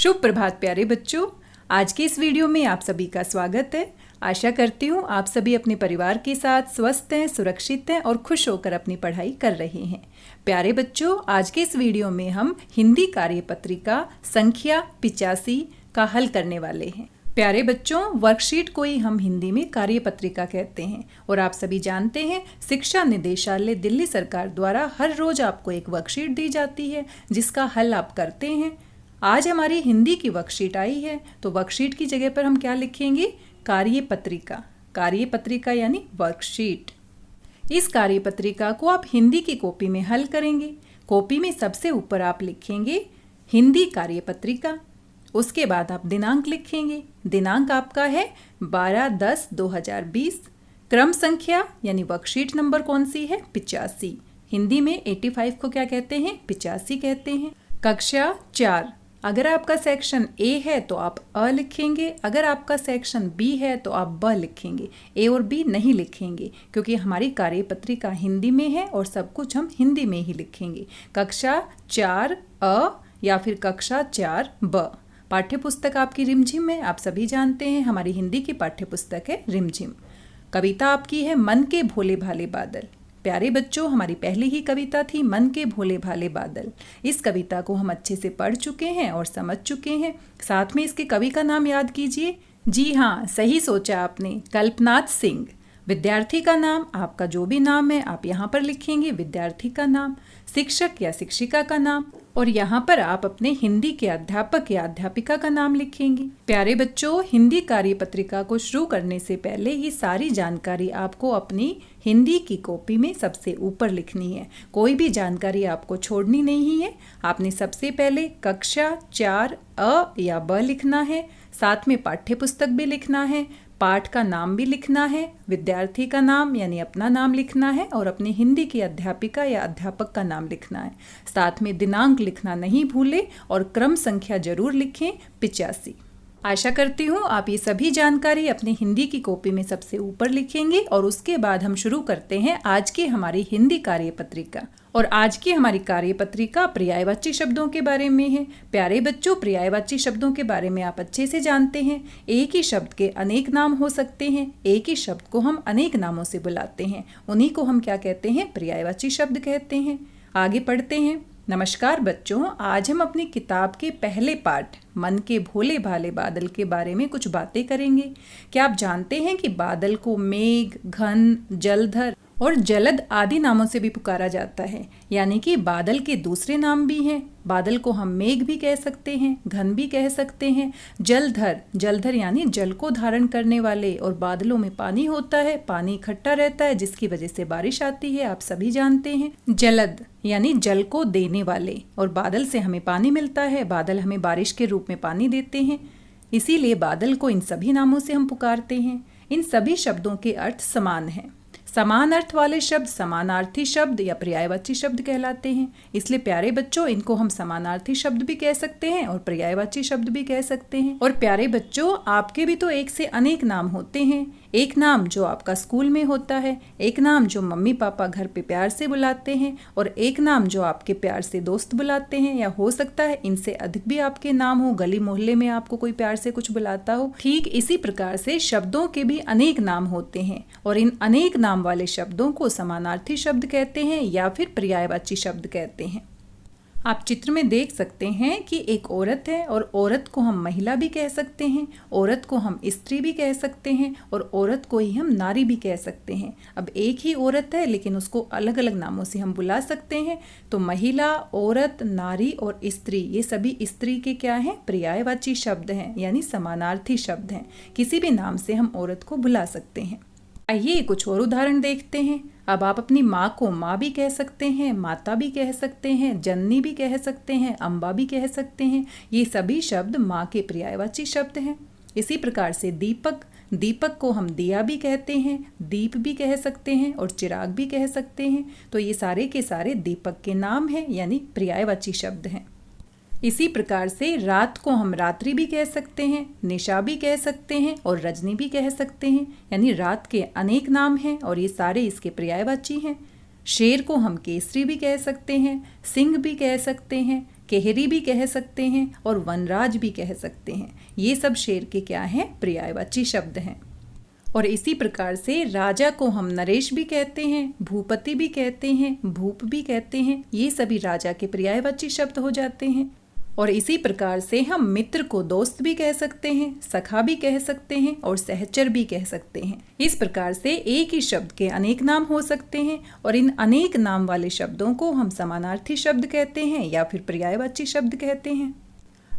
शुभ प्रभात प्यारे बच्चों। आज के इस वीडियो में आप सभी का स्वागत है। आशा करती हूँ आप सभी अपने परिवार के साथ स्वस्थ हैं, सुरक्षित हैं और खुश होकर अपनी पढ़ाई कर रहे हैं। प्यारे बच्चों, आज के इस वीडियो में हम हिंदी कार्यपत्रिका संख्या 85 का हल करने वाले हैं। प्यारे बच्चों, वर्कशीट को ही हम हिंदी में कार्यपत्रिका कहते हैं और आप सभी जानते हैं शिक्षा निदेशालय दिल्ली सरकार द्वारा हर रोज आपको एक वर्कशीट दी जाती है जिसका हल आप करते हैं। आज हमारी हिंदी की वर्कशीट आई है तो वर्कशीट की जगह पर हम क्या लिखेंगे? कार्यपत्रिका। कार्यपत्रिका यानी वर्कशीट। इस कार्यपत्रिका को आप हिंदी की कॉपी में हल करेंगे। कॉपी में सबसे ऊपर आप लिखेंगे हिंदी कार्यपत्रिका। उसके बाद आप दिनांक लिखेंगे। दिनांक आपका है 12/10/2020। क्रम संख्या यानी वर्कशीट नंबर कौन सी है? 85। हिंदी में 85 को क्या कहते हैं? 85 कहते हैं। कक्षा 4। अगर आपका सेक्शन ए है तो आप अ लिखेंगे, अगर आपका सेक्शन बी है तो आप ब लिखेंगे। ए और बी नहीं लिखेंगे क्योंकि हमारी कार्यपत्रिका हिंदी में है और सब कुछ हम हिंदी में ही लिखेंगे। कक्षा 4 अ या फिर कक्षा 4 ब। पाठ्य पुस्तक आपकी रिमझिम है, आप सभी जानते हैं हमारी हिंदी की पाठ्य पुस्तक है रिमझिम। कविता आपकी है मन के भोले भाले बादल। प्यारे बच्चों, हमारी पहली ही कविता थी मन के भोले भाले बादल। इस कविता को हम अच्छे से पढ़ चुके हैं और समझ चुके हैं। साथ में इसके कवि का नाम याद कीजिए। जी हाँ, सही सोचा आपने, कल्पनाथ सिंह। विद्यार्थी का नाम, आपका जो भी नाम है आप यहाँ पर लिखेंगे विद्यार्थी का नाम, शिक्षक या शिक्षिका का नाम और यहाँ पर आप अपने हिंदी के अध्यापक या अध्यापिका का नाम लिखेंगे। प्यारे बच्चों, हिंदी कार्यपत्रिका को शुरू करने से पहले ये सारी जानकारी आपको अपनी हिंदी की कॉपी में सबसे ऊपर लिखनी है। कोई भी जानकारी आपको छोड़नी नहीं है। आपने सबसे पहले कक्षा 4 अ या ब लिखना है, साथ में पाठ्य पुस्तक भी लिखना है, पाठ का नाम भी लिखना है, विद्यार्थी का नाम यानी अपना नाम लिखना है और अपनी हिंदी की अध्यापिका या अध्यापक का नाम लिखना है। साथ में दिनांक लिखना नहीं भूलें और क्रम संख्या जरूर लिखें 85। आशा करती हूँ आप ये सभी जानकारी अपनी हिंदी की कॉपी में सबसे ऊपर लिखेंगे और उसके बाद हम शुरू करते हैं आज की हमारी हिंदी कार्यपत्रिका। और आज की हमारी कार्यपत्रिका पर्यायवाची शब्दों के बारे में है। प्यारे बच्चों, पर्यायवाची शब्दों के बारे में आप अच्छे से जानते हैं। एक ही शब्द के अनेक नाम हो सकते हैं। एक ही शब्द को हम अनेक नामों से बुलाते हैं, उन्हीं को हम क्या कहते हैं? पर्यायवाची शब्द कहते हैं। आगे पढ़ते हैं। नमस्कार बच्चों, आज हम अपनी किताब के पहले पाठ मन के भोले भाले बादल के बारे में कुछ बातें करेंगे। क्या आप जानते हैं कि बादल को मेघ, घन, जलधर और जलद आदि नामों से भी पुकारा जाता है, यानी कि बादल के दूसरे नाम भी हैं। बादल को हम मेघ भी कह सकते हैं, घन भी कह सकते हैं, जलधर, जलधर यानी जल को धारण करने वाले। और बादलों में पानी होता है, पानी इकट्ठा रहता है जिसकी वजह से बारिश आती है, आप सभी जानते हैं। जलद यानी जल को देने वाले, और बादल से हमें पानी मिलता है, बादल हमें बारिश के रूप में पानी देते हैं, इसीलिए बादल को इन सभी नामों से हम पुकारते हैं। इन सभी शब्दों के अर्थ समान हैं। समान अर्थ वाले शब्द समानार्थी शब्द या पर्यायवाची शब्द कहलाते हैं। इसलिए प्यारे बच्चों, इनको हम समानार्थी शब्द भी कह सकते हैं और पर्यायवाची शब्द भी कह सकते हैं। और प्यारे बच्चों, आपके भी तो एक से अनेक नाम होते हैं। एक नाम जो आपका स्कूल में होता है, एक नाम जो मम्मी पापा घर पे प्यार से बुलाते हैं और एक नाम जो आपके प्यार से दोस्त बुलाते हैं, या हो सकता है इनसे अधिक भी आपके नाम हो, गली मोहल्ले में आपको कोई प्यार से कुछ बुलाता हो। ठीक इसी प्रकार से शब्दों के भी अनेक नाम होते हैं और इन अनेक नाम वाले शब्दों को समानार्थी शब्द कहते हैं या फिर पर्यायवाची शब्द कहते हैं। आप चित्र में देख सकते हैं कि एक औरत है और औरत को हम महिला भी कह सकते हैं, औरत को हम स्त्री भी कह सकते हैं और औरत को ही हम नारी भी कह सकते हैं। अब एक ही औरत है लेकिन उसको अलग अलग नामों से हम बुला सकते हैं। तो महिला, औरत, नारी और स्त्री, ये सभी स्त्री के क्या हैं? पर्यायवाची शब्द हैं, यानी समानार्थी शब्द हैं। किसी भी नाम से हम औरत को बुला सकते हैं। आइए कुछ और उदाहरण देखते हैं। अब आप अपनी माँ को माँ भी कह सकते हैं, माता भी कह सकते हैं, जननी भी कह सकते हैं, अम्बा भी कह सकते हैं। ये सभी शब्द माँ के पर्यायवाची शब्द हैं। इसी प्रकार से दीपक, दीपक को हम दिया भी कहते हैं, दीप भी कह सकते हैं और चिराग भी कह सकते हैं। तो ये सारे के सारे दीपक के नाम हैं, यानी पर्यायवाची शब्द हैं। इसी प्रकार से रात को हम रात्रि भी कह सकते हैं, निशा भी कह सकते हैं और रजनी भी कह सकते हैं, यानी रात के अनेक नाम हैं और ये सारे इसके पर्यायवाची हैं। शेर को हम केसरी भी कह सकते हैं, सिंह भी कह सकते हैं, केहरी भी कह सकते हैं और वनराज भी कह सकते हैं। ये सब शेर के क्या हैं? पर्यायवाची शब्द हैं। और इसी प्रकार से राजा को हम नरेश भी कहते हैं, भूपति भी कहते हैं, भूप भी कहते हैं। ये सभी राजा के पर्यायवाची शब्द हो जाते हैं। और इसी प्रकार से हम मित्र को दोस्त भी कह सकते हैं, सखा भी कह सकते हैं और सहचर भी कह सकते हैं। इस प्रकार से एक ही शब्द के अनेक नाम हो सकते हैं और इन अनेक नाम वाले शब्दों को हम समानार्थी शब्द कहते हैं या फिर पर्यायवाची शब्द कहते हैं।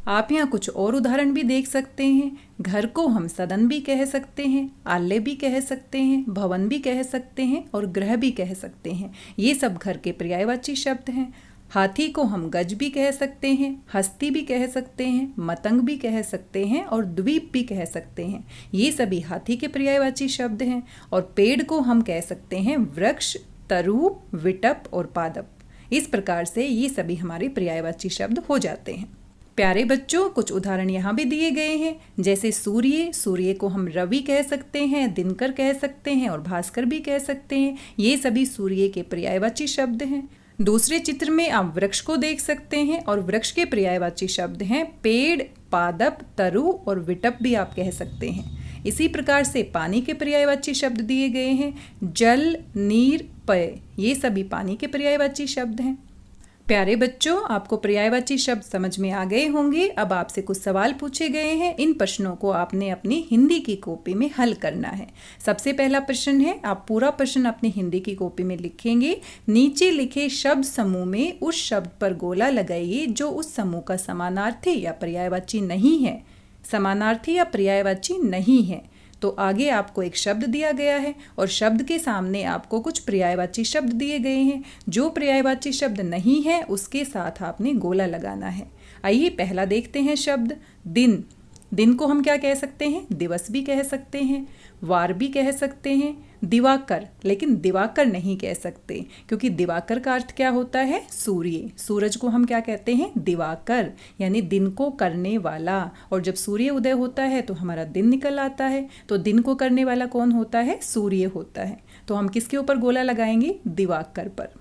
आप यहाँ कुछ और उदाहरण भी देख सकते हैं। घर को हम सदन भी कह सकते हैं, आलय भी कह सकते हैं, भवन भी कह सकते हैं और ग्रह भी कह सकते हैं। ये सब घर के पर्यायवाची शब्द हैं। हाथी को हम गज भी कह सकते हैं, हस्ती भी कह सकते हैं, मतंग भी कह सकते हैं और द्वीप भी कह सकते हैं। ये सभी हाथी के पर्यायवाची शब्द हैं। और पेड़ को हम कह सकते हैं वृक्ष, तरु, विटप और पादप। इस प्रकार से ये सभी हमारे पर्यायवाची शब्द हो जाते हैं। प्यारे बच्चों, कुछ उदाहरण यहाँ भी दिए गए हैं, जैसे सूर्य। सूर्य को हम रवि कह सकते हैं, दिनकर कह सकते हैं और भास्कर भी कह सकते हैं। ये सभी सूर्य के पर्यायवाची शब्द हैं। दूसरे चित्र में आप वृक्ष को देख सकते हैं और वृक्ष के पर्यायवाची शब्द हैं पेड़, पादप, तरु और विटप भी आप कह सकते हैं। इसी प्रकार से पानी के पर्यायवाची शब्द दिए गए हैं, जल, नीर, पय। ये सभी पानी के पर्यायवाची शब्द हैं। प्यारे बच्चों, आपको पर्यायवाची शब्द समझ में आ गए होंगे। अब आपसे कुछ सवाल पूछे गए हैं। इन प्रश्नों को आपने अपनी हिंदी की कॉपी में हल करना है। सबसे पहला प्रश्न है, आप पूरा प्रश्न अपनी हिंदी की कॉपी में लिखेंगे। नीचे लिखे शब्द समूह में उस शब्द पर गोला लगाइए जो उस समूह का समानार्थी या पर्यायवाची नहीं है। समानार्थी या पर्यायवाची नहीं है तो आगे आपको एक शब्द दिया गया है और शब्द के सामने आपको कुछ पर्यायवाची शब्द दिए गए हैं। जो पर्यायवाची शब्द नहीं है उसके साथ आपने गोला लगाना है। आइए पहला देखते हैं शब्द दिन। दिन को हम क्या कह सकते हैं? दिवस भी कह सकते हैं, वार भी कह सकते हैं, दिवाकर। लेकिन दिवाकर नहीं कह सकते क्योंकि दिवाकर का अर्थ क्या होता है? सूर्य। सूरज को हम क्या कहते हैं? दिवाकर, यानी दिन को करने वाला। और जब सूर्य उदय होता है तो हमारा दिन निकल आता है। तो दिन को करने वाला कौन होता है? सूर्य होता है। तो हम किसके ऊपर गोला लगाएंगे? दिवाकर पर।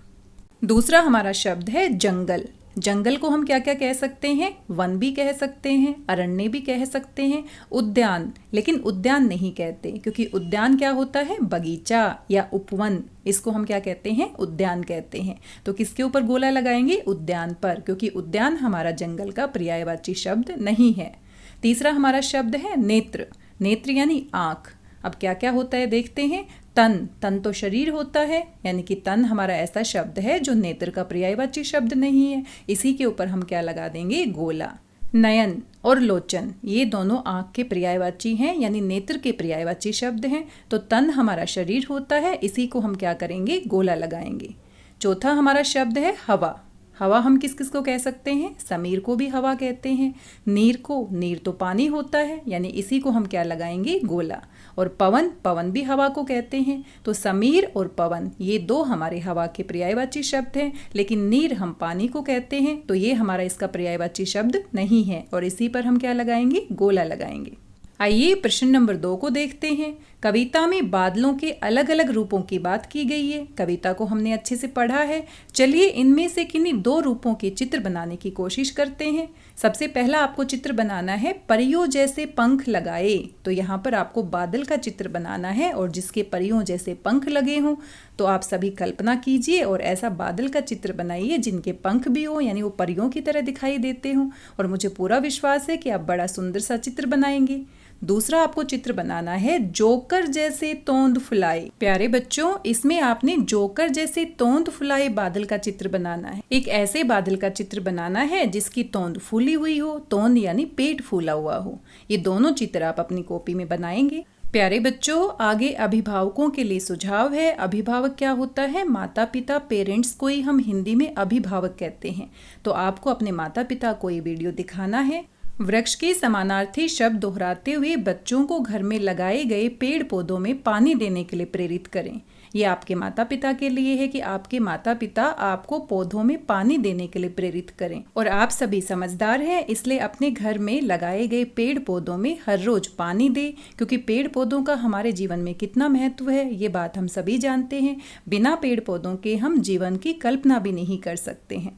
दूसरा हमारा शब्द है जंगल। जंगल को हम क्या क्या कह सकते हैं? वन भी कह सकते हैं, अरण्य भी कह सकते हैं, उद्यान। लेकिन उद्यान नहीं कहते क्योंकि उद्यान क्या होता है? बगीचा या उपवन। इसको हम क्या कहते हैं? उद्यान कहते हैं। तो किसके ऊपर गोला लगाएंगे? उद्यान पर, क्योंकि उद्यान हमारा जंगल का पर्यायवाची शब्द नहीं है। तीसरा हमारा शब्द है नेत्र। नेत्र यानी आँख। अब क्या क्या होता है देखते हैं। तन। तन तो शरीर होता है, यानी कि तन हमारा ऐसा शब्द है जो नेत्र का पर्यायवाची शब्द नहीं है। इसी के ऊपर हम क्या लगा देंगे? गोला। नयन और लोचन ये दोनों आँख के पर्यायवाची हैं, यानी नेत्र के पर्यायवाची शब्द हैं। तो तन हमारा शरीर होता है, इसी को हम क्या करेंगे? गोला लगाएंगे। चौथा हमारा शब्द है हवा। हवा हम किस किस को कह सकते हैं? समीर को भी हवा कहते हैं। नीर को, नीर तो पानी होता है, यानी इसी को हम क्या लगाएंगे? गोला। और पवन, पवन भी हवा को कहते हैं। तो समीर और पवन ये दो हमारे हवा के पर्यायवाची शब्द हैं। लेकिन नीर हम पानी को कहते हैं, तो ये हमारा इसका पर्यायवाची शब्द नहीं है और इसी पर हम क्या लगाएंगे? गोला लगाएंगे। आइए प्रश्न नंबर 2 को देखते हैं। कविता में बादलों के अलग अलग रूपों की बात की गई है। कविता को हमने अच्छे से पढ़ा है। चलिए इनमें से किन्हीं 2 रूपों के चित्र बनाने की कोशिश करते हैं। सबसे पहला आपको चित्र बनाना है परियों जैसे पंख लगाए। तो यहाँ पर आपको बादल का चित्र बनाना है और जिसके परियों जैसे पंख लगे हों। तो आप सभी कल्पना कीजिए और ऐसा बादल का चित्र बनाइए जिनके पंख भी हो, यानी वो परियों की तरह दिखाई देते हों। और मुझे पूरा विश्वास है कि आप बड़ा सुंदर सा चित्र बनाएंगे। दूसरा आपको चित्र बनाना है जोकर जैसे तोंद फुलाए। प्यारे बच्चों, इसमें आपने जोकर जैसे तोंद फुलाए बादल का चित्र बनाना है। एक ऐसे बादल का चित्र बनाना है जिसकी तोंद फूली हुई हो। तोंद यानी पेट फूला हुआ हो। ये दोनों चित्र आप अपनी कॉपी में बनाएंगे। प्यारे बच्चों, आगे अभिभावकों के लिए सुझाव है। अभिभावक क्या होता है? माता पिता, पेरेंट्स को ही हम हिंदी में अभिभावक कहते हैं। तो आपको अपने माता पिता को ये वीडियो दिखाना है। वृक्ष के समानार्थी शब्द दोहराते हुए बच्चों को घर में लगाए गए पेड़ पौधों में पानी देने के लिए प्रेरित करें। ये आपके माता पिता के लिए है कि आपके माता पिता आपको पौधों में पानी देने के लिए प्रेरित करें। और आप सभी समझदार हैं, इसलिए अपने घर में लगाए गए पेड़ पौधों में हर रोज पानी दें, क्योंकि पेड़ पौधों का हमारे जीवन में कितना महत्व है ये बात हम सभी जानते हैं। बिना पेड़ पौधों के हम जीवन की कल्पना भी नहीं कर सकते हैं।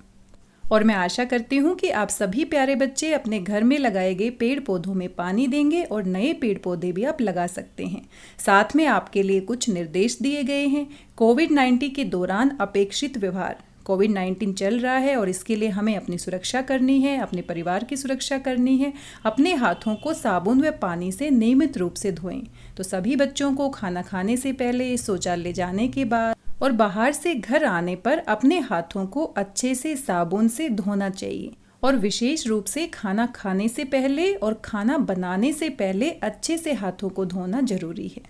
और मैं आशा करती हूँ कि आप सभी प्यारे बच्चे अपने घर में लगाए गए पेड़ पौधों में पानी देंगे और नए पेड़ पौधे भी आप लगा सकते हैं। साथ में आपके लिए कुछ निर्देश दिए गए हैं। कोविड-19 के दौरान अपेक्षित व्यवहार। कोविड-19 चल रहा है और इसके लिए हमें अपनी सुरक्षा करनी है, अपने परिवार की सुरक्षा करनी है। अपने हाथों को साबुन व पानी से नियमित रूप से धोएं। तो सभी बच्चों को खाना खाने से पहले, शौचालय जाने के बाद और बाहर से घर आने पर अपने हाथों को अच्छे से साबुन से धोना चाहिए। और विशेष रूप से खाना खाने से पहले और खाना बनाने से पहले अच्छे से हाथों को धोना जरूरी है।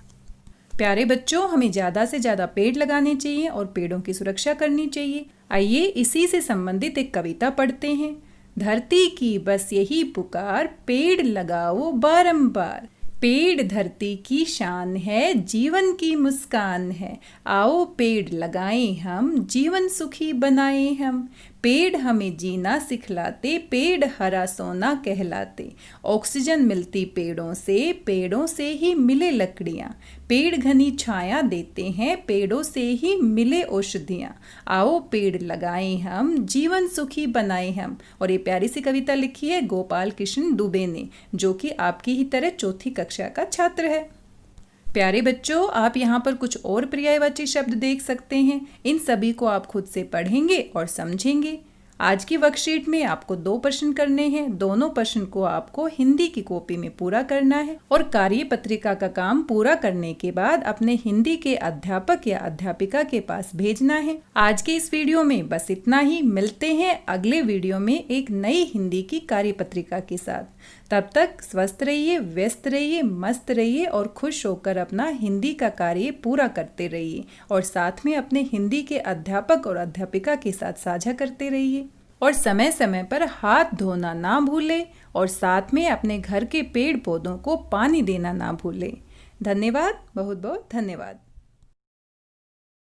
प्यारे बच्चों, हमें ज़्यादा से ज़्यादा पेड़ लगाने चाहिए और पेड़ों की सुरक्षा करनी चाहिए। आइए इसी से संबंधित एक कविता पढ़ते हैं। धरती की बस यही पुकार, पेड़ लगाओ बारंबार। पेड़ धरती की शान है, जीवन की मुस्कान है। आओ पेड़ लगाएं हम, जीवन सुखी बनाएं हम। पेड़ हमें जीना सिखलाते, पेड़ हरा सोना कहलाते। ऑक्सीजन मिलती पेड़ों से ही मिले लकड़ियाँ। पेड़ घनी छाया देते हैं, पेड़ों से ही मिले औषधियाँ। आओ पेड़ लगाएं हम, जीवन सुखी बनाएं हम। और ये प्यारी सी कविता लिखी है गोपाल कृष्ण दुबे ने, जो कि आपकी ही तरह चौथी कक्षा का छात्र है। प्यारे बच्चों, आप यहाँ पर कुछ और पर्यायवाची शब्द देख सकते हैं। इन सभी को आप खुद से पढ़ेंगे और समझेंगे। आज की वर्कशीट में आपको 2 प्रश्न करने हैं। दोनों प्रश्न को आपको हिंदी की कॉपी में पूरा करना है और कार्य पत्रिका का काम पूरा करने के बाद अपने हिंदी के अध्यापक या अध्यापिका के पास भेजना है। आज के इस वीडियो में बस इतना ही। मिलते हैं अगले वीडियो में एक नई हिंदी की कार्य पत्रिका के साथ। तब तक स्वस्थ रहिए, व्यस्त रहिए, मस्त रहिए और खुश होकर अपना हिंदी का कार्य पूरा करते रहिए और साथ में अपने हिंदी के अध्यापक और अध्यापिका के साथ साझा करते रहिए। और समय समय पर हाथ धोना ना भूलें और साथ में अपने घर के पेड़ पौधों को पानी देना ना भूलें। धन्यवाद, बहुत बहुत धन्यवाद।